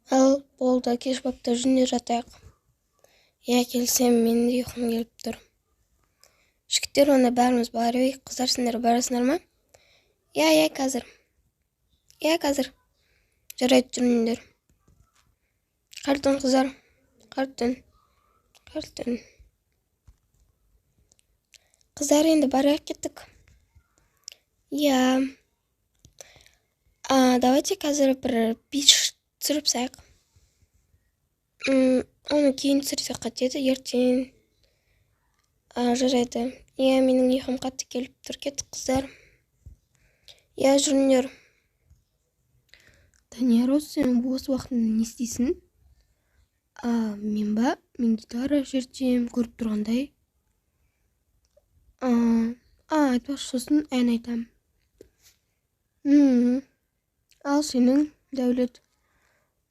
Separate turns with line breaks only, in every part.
Ал болды, кеш бапты жүнде жатайық. Я келсем, менің де ұйқым келіп тұр. Жігіттер, онда бәріміз барайық. Қыздар, сендер барасыңдар ма? Я қазір. Жарайды, жүріңдер. Қартын, қыздар. Қартын. Қыздар, енді барайық кеттік. Я. Давайте қазір бір бич түсіріп сайық. Оны кейін түсірсек қатеді, ертең. Жарайды. Я, менің ұйқым қатты келіп тұр. Кеттік, қыздар. Я, жүріңдер.
Данияр, осы сенің бос уақытыңда не істейсің? Мен ба? Мен гитара шертем, көріп тұрғандай. Айтпақшы, сосын ән айтам. Ал сенің, Дәулет?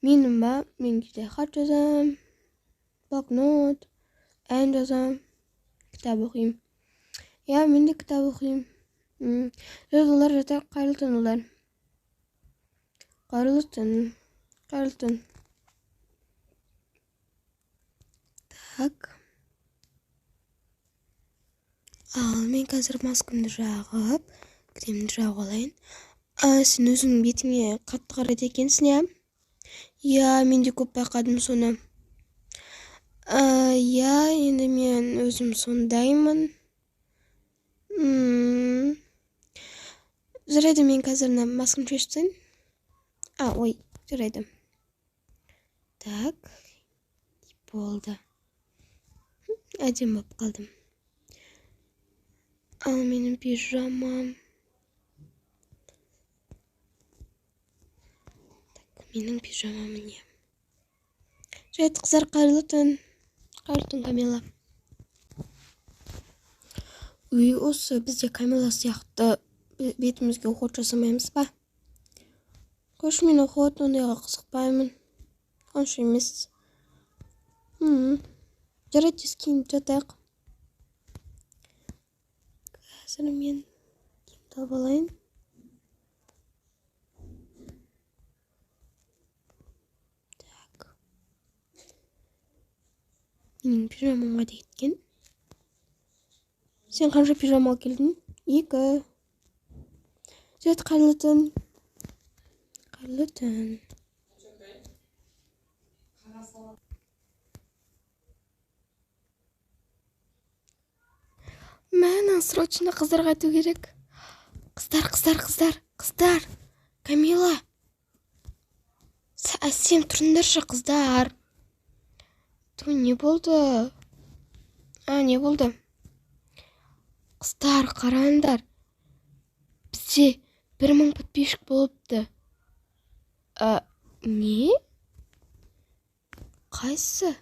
Менің ба? Мен кейде хат жазам, блокнот, ән жазам, кітап оқимын. Я, мен де кітап оқимын. Жазылар жатайық, қайырлы түн, олар. Қайырлы түн. Так. Ал мен қазір маскамды жағып, кремді жағып алайын. Сен өзіңнің бетіңе қатты қарайды екенсің, я? Я, мен де көп байқадым соны. Я, енді мен өзім сондаймын. Жарайды, мен қазір маскам шешсін. Ой, жарайды. Так, болды. Әдем болып қалдым. Ал менің пижамам. Менің пижамам не? Жарайды, қыздар, қайырлы түн. Қайырлы түн, Камила. Осы бізде Камила сияқты бетімізге уход жасамаймыз ба? Қош, мен уход ондайға қызықпаймын. Онша емес. Жарайды, тез киініп жатайық. Қазір мен киімді алып алайын. Так. Менің пижамамға да кеткен. Сен қанша пижама келдің? 2. Жарайды, қайырлы түн. Мәні, срочно қыздарға айту керек. Қыздар. Камила. Әсем, тұрыңдаршы, қыздар. Не болды? Не болды? Қыздар, қараңдар. Бізде 1000 подписчик болыпты. Не? Қайсы?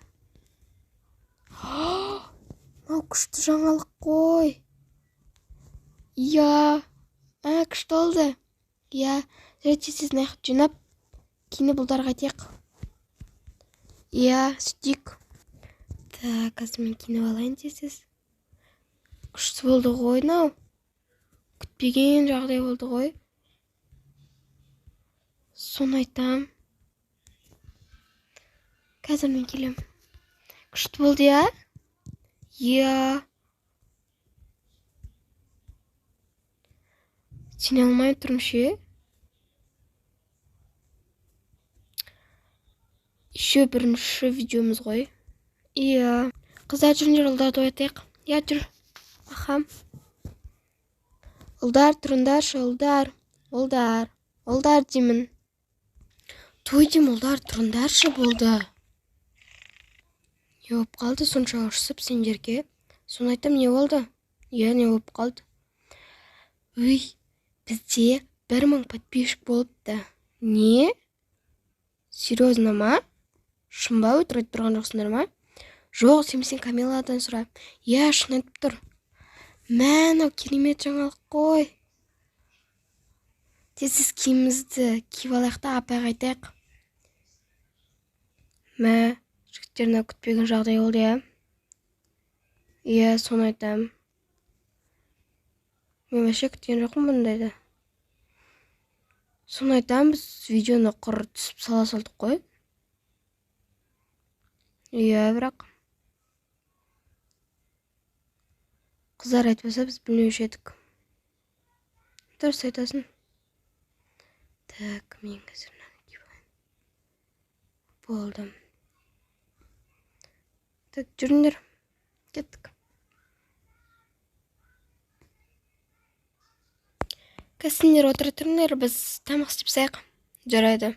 Мау, күшті жаңалық қой. Я. Күшті олды. Я. Жарайды, сіздің аяқ жинап, киініп ұлдарға тек. Я, сүтейік. Так, қазір мен киініп алайын тезіз. Күшті болды ғой, нау. Күтпеген жағдай болды ғой. Соны айтам. Қазір мен келем. Күшті болды, я? Я. Сене алмай тұрым ше? Еще бірінші видеомыз ғой. Я. Қыздар, жүріңдер, ұлдарды оятайық. Я, жүр. Ахам. Ұлдар, тұрындаршы, ұлдар. Ұлдар деймін. Той дейм, ұлдар, тұрындаршы болды. Не болып қалды, сонша ұшысып сендерге? Соны айтам, не болды? Я, не болып қалды? Бізде 1000 подписчик болыпты. Не? Серьезно ма? Шынба өтірік тұрған жоқсыңдар ма? Жоқ, сен Камиладан сұра. Я, шын айтып тұр. Мән, керемет жаңалық қой. Тезіз киімізді киіп алайықта, апайға айтайық. Жігіттеріне күтпеген жағдай болды, я? Я, соны айтам. Мен вообще күткен жоқпын бұндайды. Соны айтам, біз видеоны құр түсіп сала салдық қой. Иә, бірақ қыздар айтпаса біз білмеуші едік. Дұрыс айтасың. Так, мен қазір мынаны киіп алайын. Болды. Так, жүріңдер. Кеттік. Қазір отыра тұрыңдар, біз тамақ істеп саяқ. Жарайды.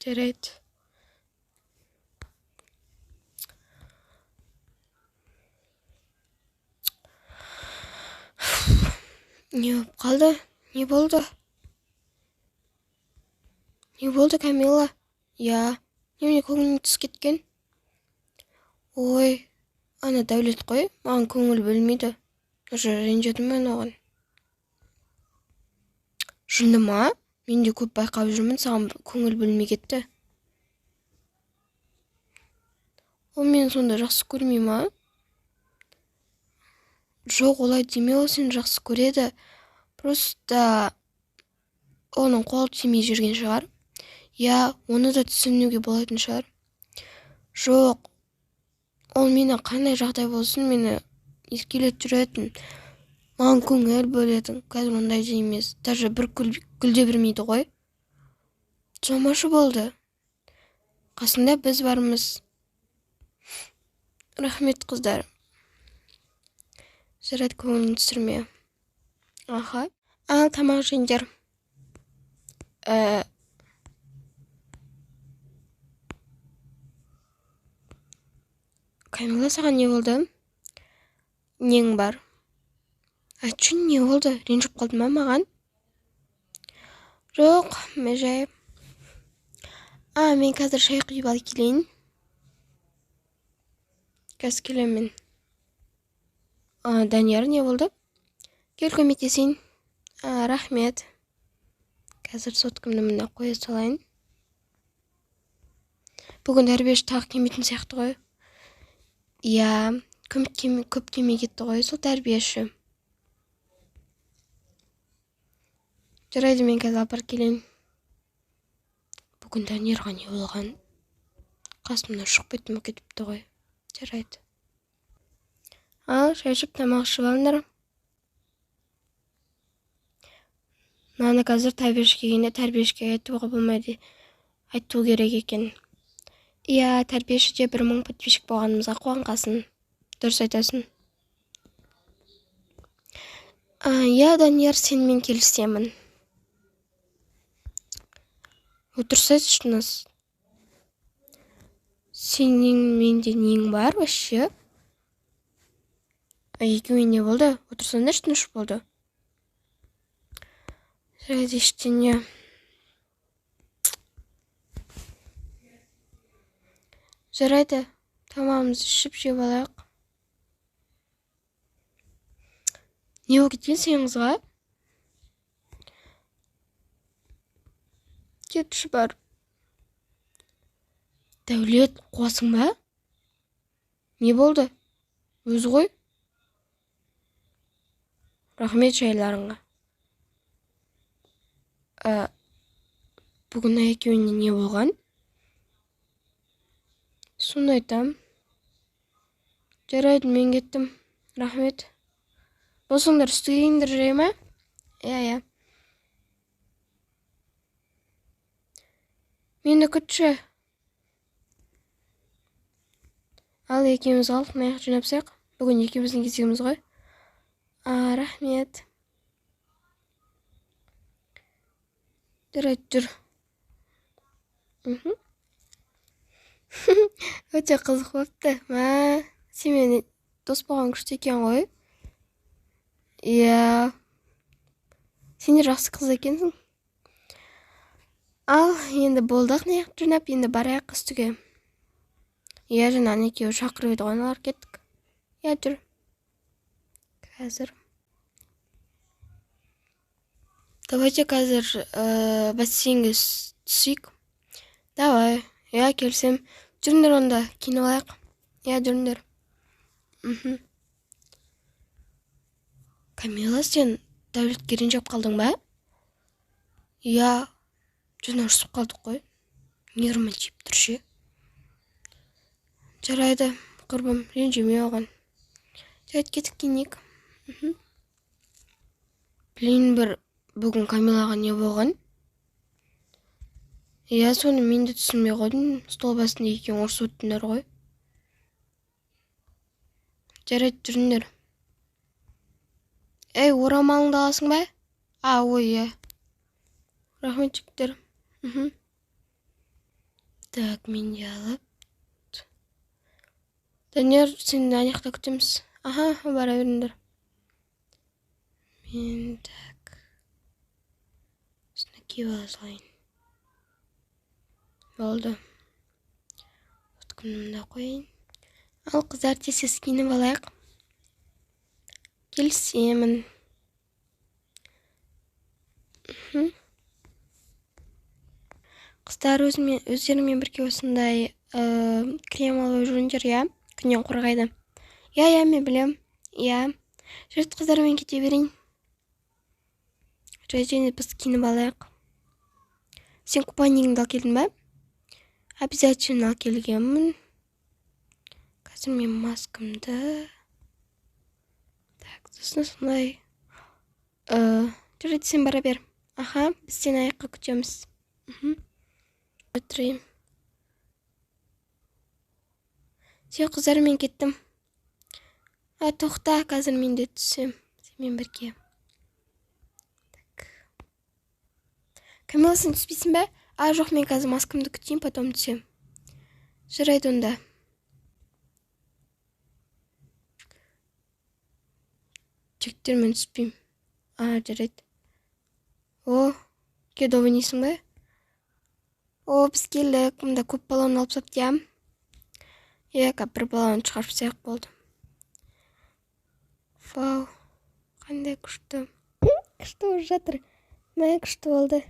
Жарайды. Не болып қалды? Не болды? Не болды, Камила? Я. Немене көңілің түсіп кеткен? Ой, ана Дәулет қой, маған көңіл бөлмейді. Уже ренжідім мен оған. Жынды ма? Мен де көп байқап жүрмін, саған көңіл бөлмей кетті. Ол мені сонда жақсы көрмей ма? Жоқ, олай деме, ол сені жақсы көреді. Просто оның қолы тимей жүрген шығар. Я, оны да түсінуге болатын шығар. Жоқ, ол мені қандай жағдай болсын, мені еркелетіп жүретін. Маған көңіл бөлетін, қазір ондай де емес. Даже бір гүлде бермейді ғой. Жомашы болды. Қасында біз бармыз. Рахмет, қыздар. Жарайды, көңілін түсірме. Аха. Ал, тамақ жеңдер. Камила, саған не болды? Нең бар? Айтшы, не болды? Ренжіп қалды ма маған? Жоқ, мәжай. Мен қазір шай құйып алып келейін. Қазір келемін. Данияр, не болды? Кел көмектесейін. Рахмет. Қазір соткамды мына қоя салайын. Бүгін тәрбиеші тағы келмейтін сияқты ғой. Иә, көп келмей кетті ғой, сол тәрбиеші. Жарайды, мен қазір апарып келейін. Бүгін Даниярға не болған? Қасымнан шығып кетіпті ғой. Жарайды. Ал, шай ішіп тамақ ішіп алыңдар. Мынаны қазір тәрбиешіге айтуға болмайды. Айту керек екен. Иә, тәрбиешіде 1000 подписчик болғанымызға қуанғасын. Дұрыс айтасың. Иә, Данияр, сенімен келісемін. Дұрыс айтасың. Сенің менде нең бар, вообще? Екеуің не болды? Отырсаңдар, тыныш болды. Жарайды, ештеңе. Жарайды, тамағымызды ішіп жеп алайық. Не болып кеткен сен қызға? Кетші бар. Дәулет, қуасың ба? Не болды? Өзі ғой? Рахмет шайларыңа. Бүгін екеуіне не болған? Соны айтам. Жарайды, мен кеттім. Рахмет. Болсаңдар үстігейіндір жай ма? Иә. Мені күтші. Ал, екеуміз алып, маяқ жинапсақ. Бүгін екеуміздің кезегіміз ғой. Рахмет. Жарайды, жүр. Өте қызық болыпты. Сен мені дос болған күшті екен ғой. Иә. Сен де жақсы қыз екенсің. Ал, енді болдық не жинап, енді барайық үстіге. Иә, жаңағы екеуі шақырып еді ғой, аналар кеттік. Иә, жүр. Қазір. Давайте қазір бассейнге түсейік. Давай. Иә, келсем. Жүріңдер онда, кейін алайық. Иә, жүріңдер. Камила, сен Дәулетке ренжіп қалдың ба? Иә, жаңа ұрсып қалдық қой. Нервыма тиіп тұр ше. Жарайды, құрбым, ренжіме оған. Жарайды, кетіп киінейік. Білейін бір, бүгін Камилаға не болған? Иә, соны мен де түсінмей қойдым. Стол басында екеуің ұрысып өттіңдер ғой. Жарайды, жүріңдер. Ей, орамалыңды аласың ба? Ой, иә. Рахмет, жігіттер. Так, мен де алып. Данияр, сен анаяқта күтеміз. Бара беріңдер. Мен так. Осыны киіп ала салайын. Болды. Өткінімді қойын. Ал қыздар, тез киініп алайық. Келісемін. Қыздар, өздеріңмен бірге осындай крем алып жүріңдер, иә? Күннен қорғайды. Иә, мен білем. Иә. Жүрді, қыздар, мен кете берейін. Және біз киініп алайық. Сен купальнигіңді алып келдің ба? Обязательно алып келгенмін. Қазір мен маскамды. Так, сосын сондай. Жүрді, сен бара бер. Біз сен аяққа күтеміз. Өтірейім. Сен қыздар, мен кеттім. Тоқта, қазір мен де түсем. Сенмен бірге. Камила, сен түспейсің бе? Жоқ, мен қазір маскамды күтейін, потом түсем. Жарайды онда. Жігіттер, мен түспейм. Жарайды. Кедо ойнайсың ба? Біз келдік. Мұнда көп баллон алып сап дейм. Бір баллон шығарып саяқ болды. Вау, қандай күшті. Күшті болып жатыр. Күшті болды.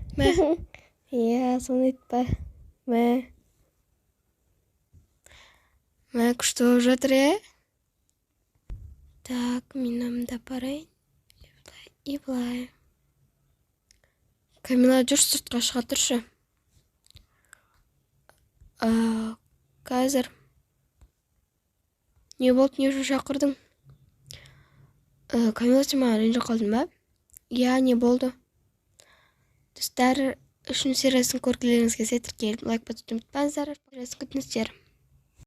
Соны айтпа. Күшті болып жатыр, Так, мен да барайын. И былай. Камила, жүрші сыртқа шыға тұршы. Қазір. Не болды, не үшін шақырдың? Камила, сен маған ренжіп қалдың ба? Иә, не болды? Достар, үшін сериясын көргілеріңізге тіркеліп, лайк басуды ұмытпаңыздар. Сериясын күтіңіздер.